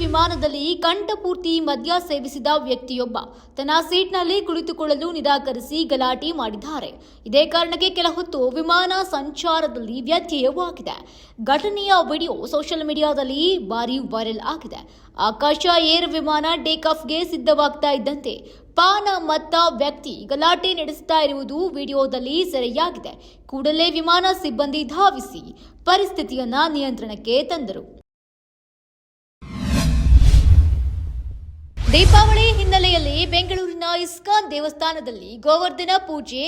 ವಿಮಾನದಲ್ಲಿ ಕಂಠಪೂರ್ತಿ ಮದ್ಯ ಸೇವಿಸಿದ ವ್ಯಕ್ತಿಯೊಬ್ಬ ತನ್ನ ಸೀಟ್ನಲ್ಲಿ ಕುಳಿತುಕೊಳ್ಳಲು ನಿರಾಕರಿಸಿ ಗಲಾಟೆ ಮಾಡಿದ್ದಾರೆ. ಇದೇ ಕಾರಣಕ್ಕೆ ಕೆಲ ಹೊತ್ತು ವಿಮಾನ ಸಂಚಾರದಲ್ಲಿ ವ್ಯತ್ಯಯವಾಗಿದೆ. ಘಟನೆಯ ವಿಡಿಯೋ ಸೋಷಿಯಲ್ ಮೀಡಿಯಾದಲ್ಲಿ ಭಾರಿ ವೈರಲ್ ಆಗಿದೆ. ಆಕಾಶ ಏರ್ ವಿಮಾನ ಟೇಕ್ ಆಫ್ಗೆ ಸಿದ್ಧವಾಗ್ತಾ ಇದ್ದಂತೆ ಪಾನ ಮತ್ತ ವ್ಯಕ್ತಿ ಗಲಾಟೆ ನಡೆಸುತ್ತಾ ಇರುವುದು ವಿಡಿಯೋದಲ್ಲಿ ಸೆರೆಯಾಗಿದೆ. ಕೂಡಲೇ ವಿಮಾನ ಸಿಬ್ಬಂದಿ ಧಾವಿಸಿ ಪರಿಸ್ಥಿತಿಯನ್ನ ನಿಯಂತ್ರಣಕ್ಕೆ ತಂದರು. ದೀಪಾವಳಿ ಹಿನ್ನೆಲೆಯಲ್ಲಿ ಬೆಂಗಳೂರಿನ ಇಸ್ಕಾನ್ ದೇವಸ್ಥಾನದಲ್ಲಿ ಗೋವರ್ಧನ ಪೂಜೆ.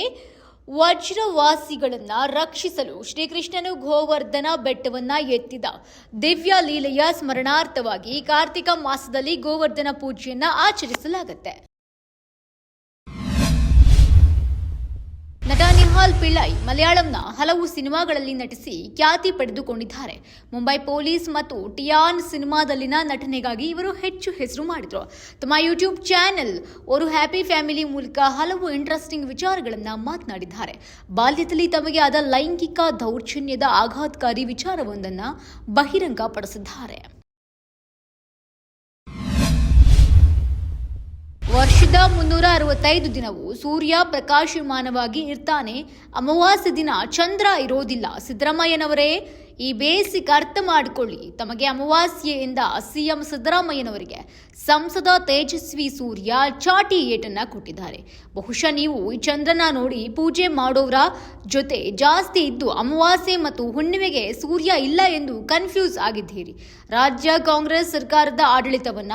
ವಜ್ರವಾಸಿಗಳನ್ನ ರಕ್ಷಿಸಲು ಶ್ರೀಕೃಷ್ಣನು ಗೋವರ್ಧನ ಬೆಟ್ಟವನ್ನ ಎತ್ತಿದ ದಿವ್ಯ ಲೀಲೆಯ ಸ್ಮರಣಾರ್ಥವಾಗಿ ಕಾರ್ತಿಕ ಮಾಸದಲ್ಲಿ ಗೋವರ್ಧನ ಪೂಜೆಯನ್ನ ಆಚರಿಸಲಾಗುತ್ತೆ. ನಟ ನಿಹಾಲ್ ಪಿಳ್ಳೈ ಮಲಯಾಳಂನ ಹಲವು ಸಿನಿಮಾಗಳಲ್ಲಿ ನಟಿಸಿ ಖ್ಯಾತಿ ಪಡೆದುಕೊಂಡಿದ್ದಾರೆ. ಮುಂಬೈ ಪೊಲೀಸ್ ಮತ್ತು ಟಿಯಾನ್ ಸಿನಿಮಾದಲ್ಲಿನ ನಟನೆಗಾಗಿ ಇವರು ಹೆಚ್ಚು ಹೆಸರು ಮಾಡಿದ್ರು. ತಮ್ಮ ಯೂಟ್ಯೂಬ್ ಚಾನೆಲ್ ಒಂದು ಹ್ಯಾಪಿ ಫ್ಯಾಮಿಲಿ ಮೂಲಕ ಹಲವು ಇಂಟ್ರೆಸ್ಟಿಂಗ್ ವಿಚಾರಗಳನ್ನು ಮಾತನಾಡಿದ್ದಾರೆ. ಬಾಲ್ಯದಲ್ಲಿ ತಮಗೆ ಆದ ಲೈಂಗಿಕ ದೌರ್ಜನ್ಯದ ಆಘಾತಕಾರಿ ವಿಚಾರವೊಂದನ್ನು ಬಹಿರಂಗಪಡಿಸಿದ್ದಾರೆ. ವರ್ಷದ 365 ದಿನವೂ ಸೂರ್ಯ ಪ್ರಕಾಶಮಾನವಾಗಿ ಇರ್ತಾನೆ. ಅಮಾವಾಸ್ಯೆ ದಿನ ಚಂದ್ರ ಇರೋದಿಲ್ಲ. ಸಿದ್ದರಾಮಯ್ಯನವರೇ, ಈ ಬೇಸಿಕ್ ಅರ್ಥ ಮಾಡಿಕೊಳ್ಳಿ. ತಮಗೆ ಅಮಾವಾಸ್ಯೆಯಿಂದ ಸಿಎಂ ಸಿದ್ದರಾಮಯ್ಯನವರಿಗೆ ಸಂಸದ ತೇಜಸ್ವಿ ಸೂರ್ಯ ಚಾಟಿ ಏಟನ್ನ ಕೊಟ್ಟಿದ್ದಾರೆ. ಬಹುಶಃ ನೀವು ಈ ಚಂದ್ರನ ನೋಡಿ ಪೂಜೆ ಮಾಡೋರ ಜೊತೆ ಜಾಸ್ತಿ ಇದ್ದು ಅಮಾವಾಸ್ಯೆ ಮತ್ತು ಹುಣ್ಣಿಮೆಗೆ ಸೂರ್ಯ ಇಲ್ಲ ಎಂದು ಕನ್ಫ್ಯೂಸ್ ಆಗಿದ್ದೀರಿ. ರಾಜ್ಯ ಕಾಂಗ್ರೆಸ್ ಸರ್ಕಾರದ ಆಡಳಿತವನ್ನ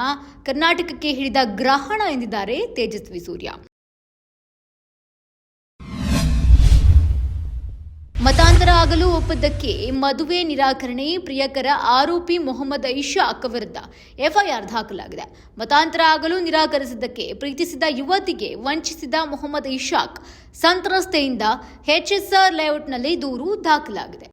ಕರ್ನಾಟಕಕ್ಕೆ ಹಿಡಿದ ಗ್ರಹಣ ಎಂದಿದ್ದಾರೆ ತೇಜಸ್ವಿ ಸೂರ್ಯ. ಮತಾಂತರ ಆಗಲು ಒಪ್ಪದ್ದಕ್ಕೆ ಮದುವೆ ನಿರಾಕರಣೆ. ಪ್ರಿಯಕರ ಆರೋಪಿ ಮೊಹಮ್ಮದ್ ಇಶಾಕ್ ವಿರುದ್ಧ ಎಫ್ಐಆರ್ ದಾಖಲಾಗಿದೆ. ಮತಾಂತರ ಆಗಲು ನಿರಾಕರಿಸಿದ್ದಕ್ಕೆ ಪ್ರೀತಿಸಿದ ಯುವತಿಗೆ ವಂಚಿಸಿದ ಮೊಹಮ್ಮದ್ ಇಶಾಕ್ ಸಂತ್ರಸ್ತೆಯಿಂದ ಎಚ್ಎಸ್ಆರ್ ಲೇಔಟ್ನಲ್ಲಿ ದೂರು ದಾಖಲಾಗಿದೆ.